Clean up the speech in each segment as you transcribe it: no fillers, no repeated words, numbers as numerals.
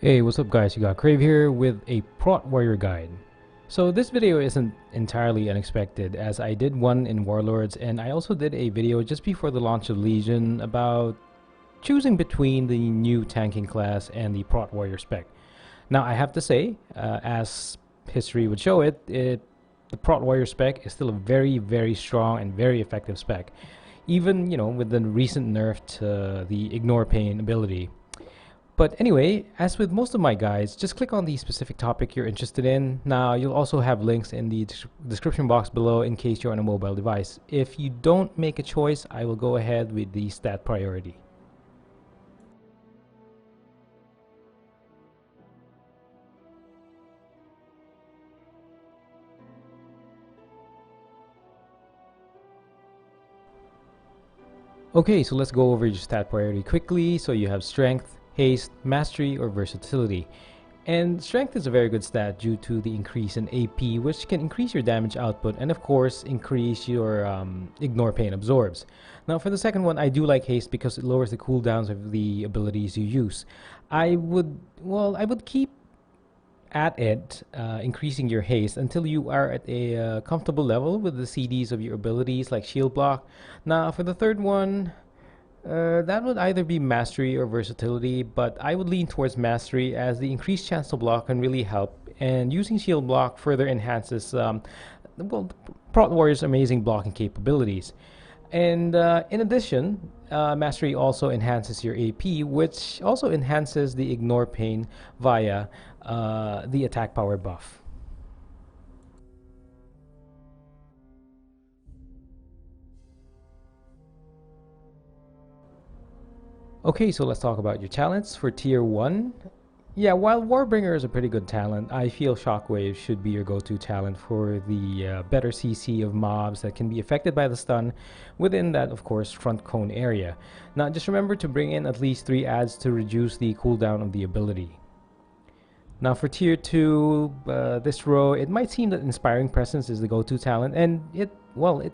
Hey, what's up guys, you got Crave here with a Prot Warrior Guide. So this video isn't entirely unexpected as I did one in Warlords and I also did a video just before the launch of Legion about choosing between the new tanking class and the Prot Warrior spec. Now I have to say, as history would show the Prot Warrior spec is still a very strong and very effective spec. Even, with the recent nerf to the Ignore Pain ability. But anyway, as with most of my guides, just click on the specific topic you're interested in. Now, you'll also have links in the description box below in case you're on a mobile device. If you don't make a choice, I will go ahead with the stat priority. Okay, so let's go over your stat priority quickly. So you have strength, haste, mastery, or versatility. And strength is a very good stat due to the increase in AP, which can increase your damage output and of course increase your ignore pain absorbs. Now for the second one, I do like haste because it lowers the cooldowns of the abilities you use. I would keep at it, increasing your haste until you are at a comfortable level with the CDs of your abilities like shield block. Now for the third one, that would either be mastery or versatility, but I would lean towards mastery as the increased chance to block can really help, and using shield block further enhances Prot Warrior's amazing blocking capabilities. And in addition, mastery also enhances your AP, which also enhances the ignore pain via the attack power buff. Okay, so let's talk about your talents for tier 1. Yeah, while Warbringer is a pretty good talent, I feel Shockwave should be your go-to talent for the better CC of mobs that can be affected by the stun within that, of course, front cone area. Now, just remember to bring in at least 3 adds to reduce the cooldown of the ability. Now for tier 2, this row, it might seem that Inspiring Presence is the go-to talent, and it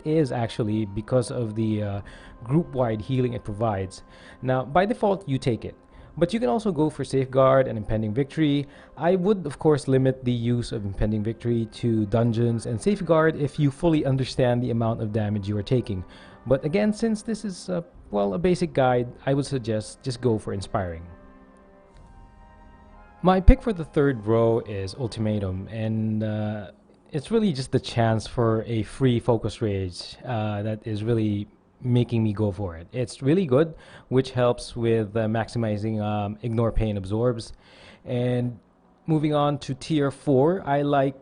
is actually because of the group-wide healing it provides. Now, by default, you take it. But you can also go for Safeguard and Impending Victory. I would, of course, limit the use of Impending Victory to dungeons and Safeguard if you fully understand the amount of damage you are taking. But again, since this is, a basic guide, I would suggest just go for Inspiring. My pick for the third row is Ultimatum, and it's really just the chance for a free focus rage that is really making me go for it. It's really good, which helps with maximizing ignore pain absorbs. And moving on to tier 4, I like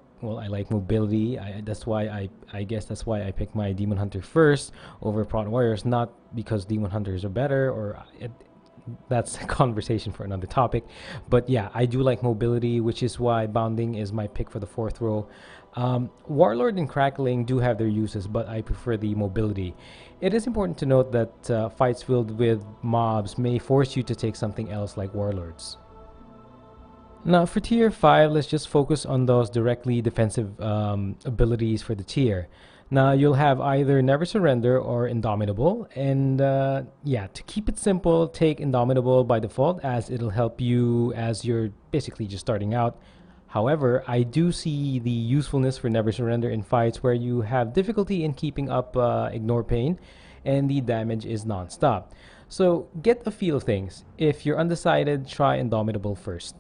mobility. That's why I guess that's why I picked my Demon Hunter first over Prot Warriors, not because Demon Hunters are better or that's a conversation for another topic. But yeah, I do like mobility, which is why bounding is my pick for the fourth row. Warlord and Crackling do have their uses, but I prefer the mobility. It is important to note that fights filled with mobs may force you to take something else like Warlords. Now for tier 5, let's just focus on those directly defensive abilities for the tier. Now you'll have either Never Surrender or Indomitable, and yeah, to keep it simple, take Indomitable by default as it'll help you as you're basically just starting out. However, I do see the usefulness for Never Surrender in fights where you have difficulty in keeping up Ignore Pain and the damage is non-stop. So get a feel of things. If you're undecided, try Indomitable first.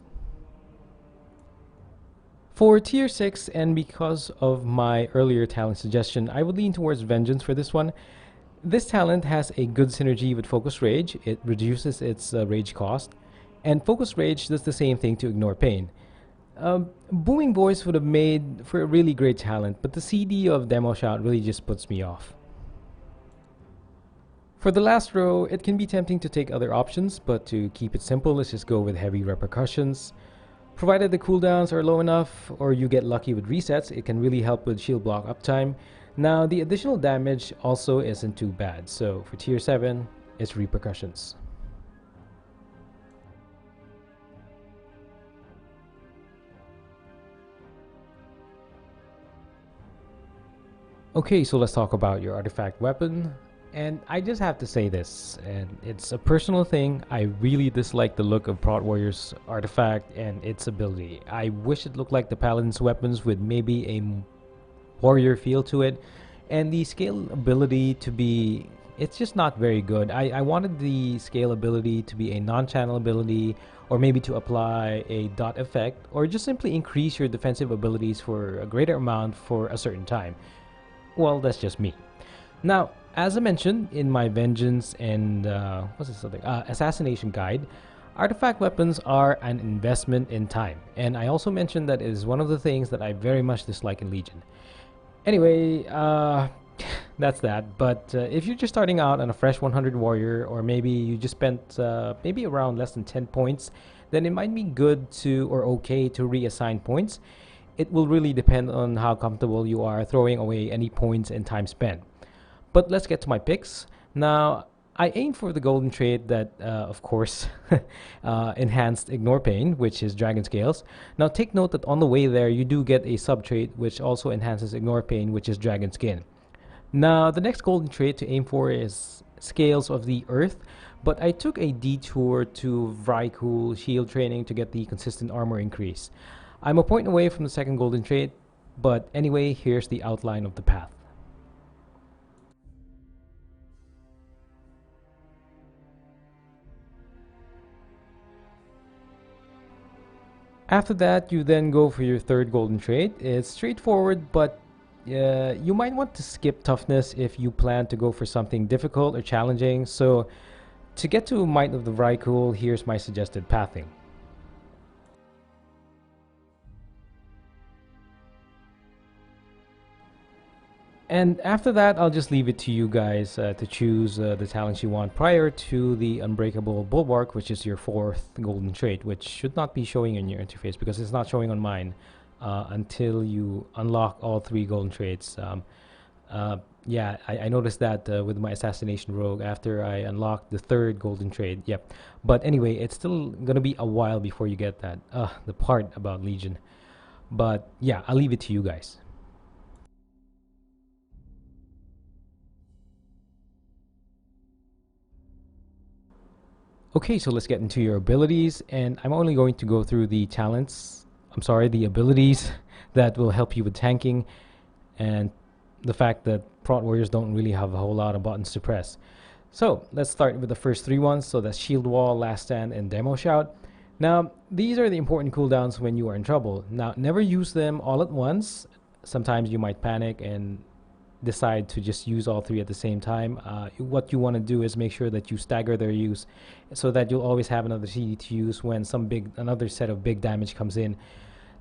For tier 6, and because of my earlier talent suggestion, I would lean towards Vengeance for this one. This talent has a good synergy with Focus Rage. It reduces its rage cost, and Focus Rage does the same thing to Ignore Pain. Booming Voice would have made for a really great talent, but the CD of Demo Shout really just puts me off. For the last row, it can be tempting to take other options, but to keep it simple, let's just go with Heavy Repercussions. Provided the cooldowns are low enough or you get lucky with resets, it can really help with shield block uptime. Now, the additional damage also isn't too bad, so for tier 7, it's Repercussions. Okay, so let's talk about your artifact weapon. And I just have to say this, and it's a personal thing. I really dislike the look of Prot Warrior's artifact and its ability. I wish it looked like the Paladin's weapons with maybe a warrior feel to it. And the scale ability to be, it's just not very good. I wanted the scale ability to be a non-channel ability, or maybe to apply a dot effect, or just simply increase your defensive abilities for a greater amount for a certain time. Well, that's just me. Now, as I mentioned in my Vengeance and what's this other Assassination Guide, artifact weapons are an investment in time, and I also mentioned that it is one of the things that I very much dislike in Legion. Anyway, that's that. But if you're just starting out on a fresh 100 warrior, or maybe you just spent maybe around less than 10 points, then it might be good to or okay to reassign points. It will really depend on how comfortable you are throwing away any points and time spent. But let's get to my picks. Now, I aim for the golden trait that, of course, enhanced ignore pain, which is dragon scales. Now, take note that on the way there, you do get a sub trait which also enhances ignore pain, which is dragon skin. Now, the next golden trait to aim for is scales of the earth, but I took a detour to Vrykul shield training to get the consistent armor increase. I'm a point away from the second golden trait, but anyway, here's the outline of the path. After that, you then go for your third golden trait. It's straightforward, but you might want to skip toughness if you plan to go for something difficult or challenging. So, to get to Might of the Vrykul, here's my suggested pathing. And after that, I'll just leave it to you guys to choose the talents you want prior to the Unbreakable Bulwark, which is your fourth golden trait, which should not be showing in your interface because it's not showing on mine until you unlock all three golden traits. Yeah, I noticed that with my Assassination Rogue after I unlocked the third golden trait. Yep. But anyway, it's still going to be a while before you get that. The part about Legion. But yeah, I'll leave it to you guys. Okay, so let's get into your abilities, and I'm only going to go through the talents, I'm sorry, the abilities that will help you with tanking, and the fact that Prot Warriors don't really have a whole lot of buttons to press. So, let's start with the first three ones, so that's Shield Wall, Last Stand, and Demo Shout. Now, these are the important cooldowns when you are in trouble. Now, never use them all at once. Sometimes you might panic and decide to just use all three at the same time. What you want to do is make sure that you stagger their use so that you'll always have another CD to use when another set of big damage comes in.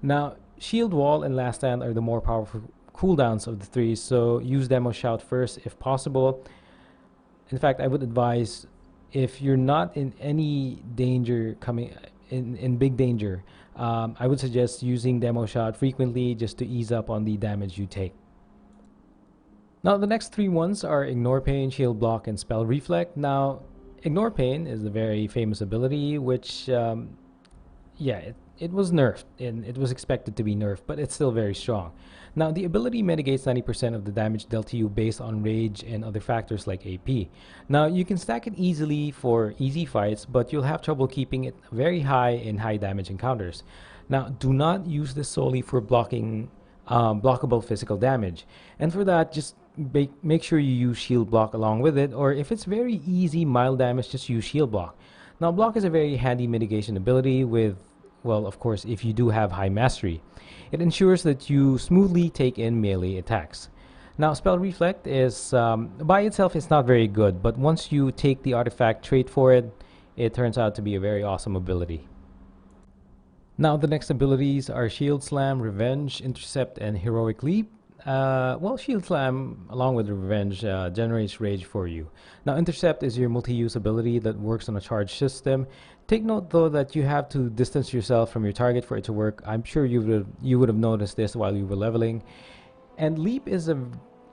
Now, Shield Wall and Last Stand are the more powerful cooldowns of the three, so use Demo Shout first if possible. In fact, I would advise if you're not in any danger in big danger, I would suggest using Demo Shout frequently just to ease up on the damage you take. Now, the next three ones are Ignore Pain, Shield Block, and Spell Reflect. Now, Ignore Pain is a very famous ability, which, yeah, it was nerfed, and it was expected to be nerfed, but it's still very strong. Now, the ability mitigates 90% of the damage dealt to you based on rage and other factors like AP. Now, you can stack it easily for easy fights, but you'll have trouble keeping it very high in high damage encounters. Now, do not use this solely for blocking blockable physical damage. And for that, just make sure you use Shield Block along with it, or if it's very easy, mild damage, just use Shield Block. Now, Block is a very handy mitigation ability with, well, of course, if you do have high mastery. It ensures that you smoothly take in melee attacks. Now, Spell Reflect is, by itself, it's not very good, but once you take the artifact trait for it, it turns out to be a very awesome ability. Now, the next abilities are Shield Slam, Revenge, Intercept, and Heroic Leap. Well, Shield Slam, along with Revenge, generates rage for you. Now, Intercept is your multi-use ability that works on a charge system. Take note, though, that you have to distance yourself from your target for it to work. I'm sure you would have noticed this while you were leveling. And Leap is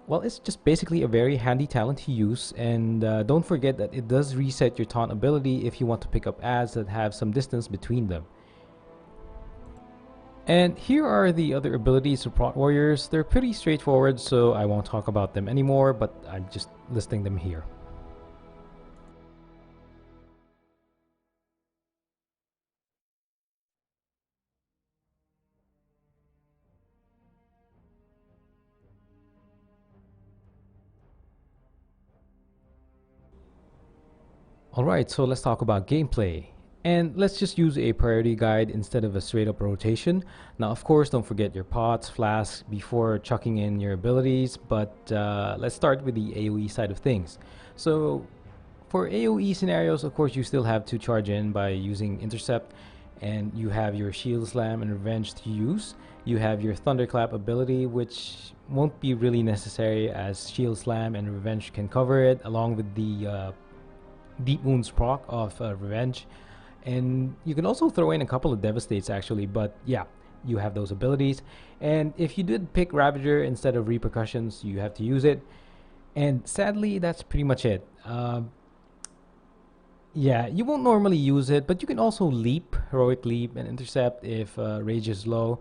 well, it's just basically a very handy talent to use. And don't forget that it does reset your taunt ability if you want to pick up adds that have some distance between them. And here are the other abilities of Prot Warriors. They're pretty straightforward, so I won't talk about them anymore, but I'm just listing them here. Alright, so let's talk about gameplay. And let's just use a priority guide instead of a straight up rotation. Now, of course, don't forget your pots, flasks before chucking in your abilities, but let's start with the AoE side of things. So, for AoE scenarios, of course, you still have to charge in by using Intercept, and you have your Shield Slam and Revenge to use. You have your Thunderclap ability, which won't be really necessary as Shield Slam and Revenge can cover it, along with the Deep Wounds proc of Revenge. And you can also throw in a couple of Devastates actually, but yeah, you have those abilities. And if you did pick Ravager instead of Repercussions, you have to use it. And sadly, that's pretty much it. Yeah, you won't normally use it, but you can also leap, Heroic Leap, and Intercept if Rage is low.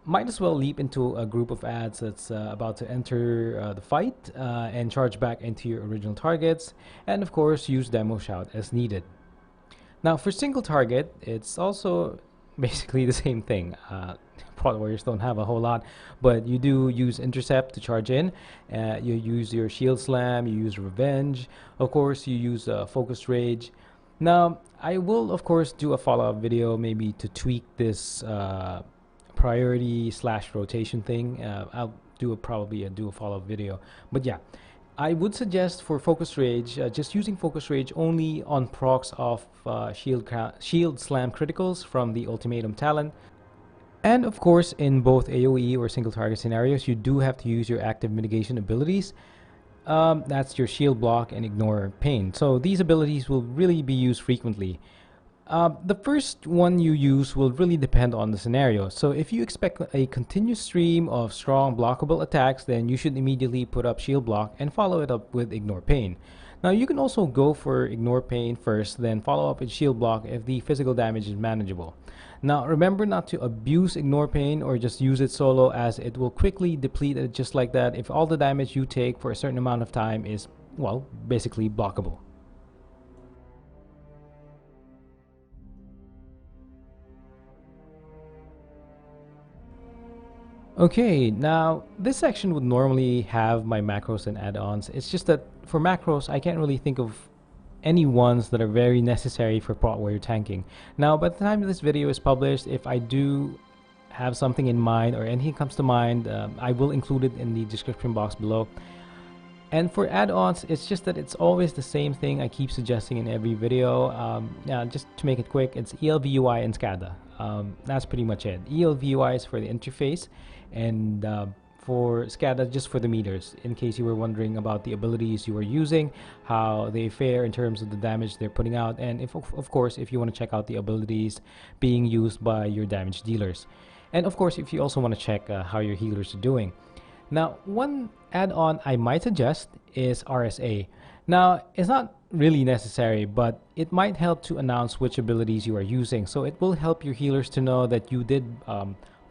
Might as well leap into a group of ads that's about to enter the fight and charge back into your original targets, and of course use Demo Shout as needed. Now for single target, it's also basically the same thing. Prot Warriors don't have a whole lot, but you do use Intercept to charge in. You use your Shield Slam, you use Revenge, of course you use Focus Rage. Now I will of course do a follow-up video maybe to tweak this priority slash rotation thing. I'll probably do a follow-up video, but yeah, I would suggest for Focus Rage just using Focus Rage only on procs of Shield Slam criticals from the Ultimatum talent. And of course, in both AoE or single target scenarios, you do have to use your active mitigation abilities. That's your Shield Block and Ignore Pain. So these abilities will really be used frequently. The first one you use will really depend on the scenario. So if you expect a continuous stream of strong blockable attacks, then you should immediately put up Shield Block and follow it up with Ignore Pain. Now you can also go for Ignore Pain first, then follow up with Shield Block if the physical damage is manageable. Now remember not to abuse Ignore Pain or just use it solo, as it will quickly deplete it just like that if all the damage you take for a certain amount of time is, well, basically blockable. Okay, now this section would normally have my macros and add-ons. It's just that for macros, I can't really think of any ones that are very necessary for Prot Warrior tanking. Now, by the time this video is published, if I do have something in mind or anything comes to mind, I will include it in the description box below. And for add-ons, it's just that it's always the same thing I keep suggesting in every video. Yeah, just to make it quick, it's ELVUI and SCADA. That's pretty much it. ELVUI is for the interface, and for SCADA, just for the meters, in case you were wondering about the abilities you are using, how they fare in terms of the damage they're putting out, and if, of course, if you want to check out the abilities being used by your damage dealers. And of course, if you also want to check how your healers are doing. Now, one add-on I might suggest is RSA. Now, it's not really necessary, but it might help to announce which abilities you are using. So it will help your healers to know that you did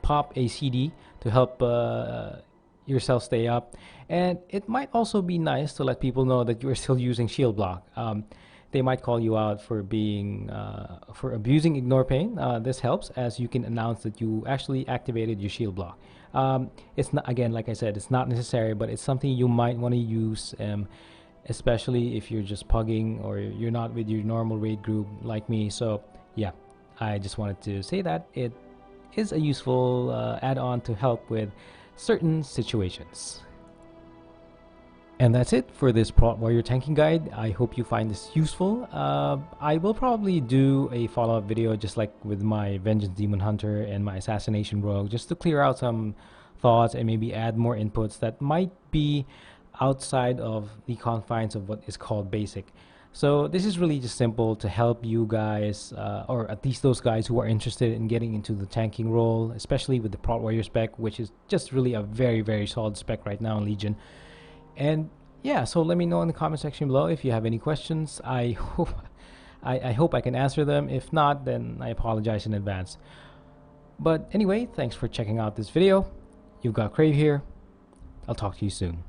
pop a CD to help yourself stay up. And it might also be nice to let people know that you are still using Shield Block. They might call you out for being for abusing Ignore Pain. This helps as you can announce that you actually activated your Shield Block. It's not, again, like I said, it's not necessary, but it's something you might want to use, especially if you're just pugging or you're not with your normal raid group like me. So yeah, I just wanted to say that it is a useful add-on to help with certain situations. And that's it for this Prot Warrior tanking guide. I hope you find this useful. I will probably do a follow-up video just like with my Vengeance Demon Hunter and my Assassination Rogue, just to clear out some thoughts and maybe add more inputs that might be outside of the confines of what is called basic. So this is really just simple to help you guys, or at least those guys who are interested in getting into the tanking role, especially with the Prot Warrior spec, which is just really a very, very solid spec right now in Legion. And yeah, so let me know in the comment section below if you have any questions. I hope I can answer them. If not, then I apologize in advance. But anyway, thanks for checking out this video. You've got Crave here. I'll talk to you soon.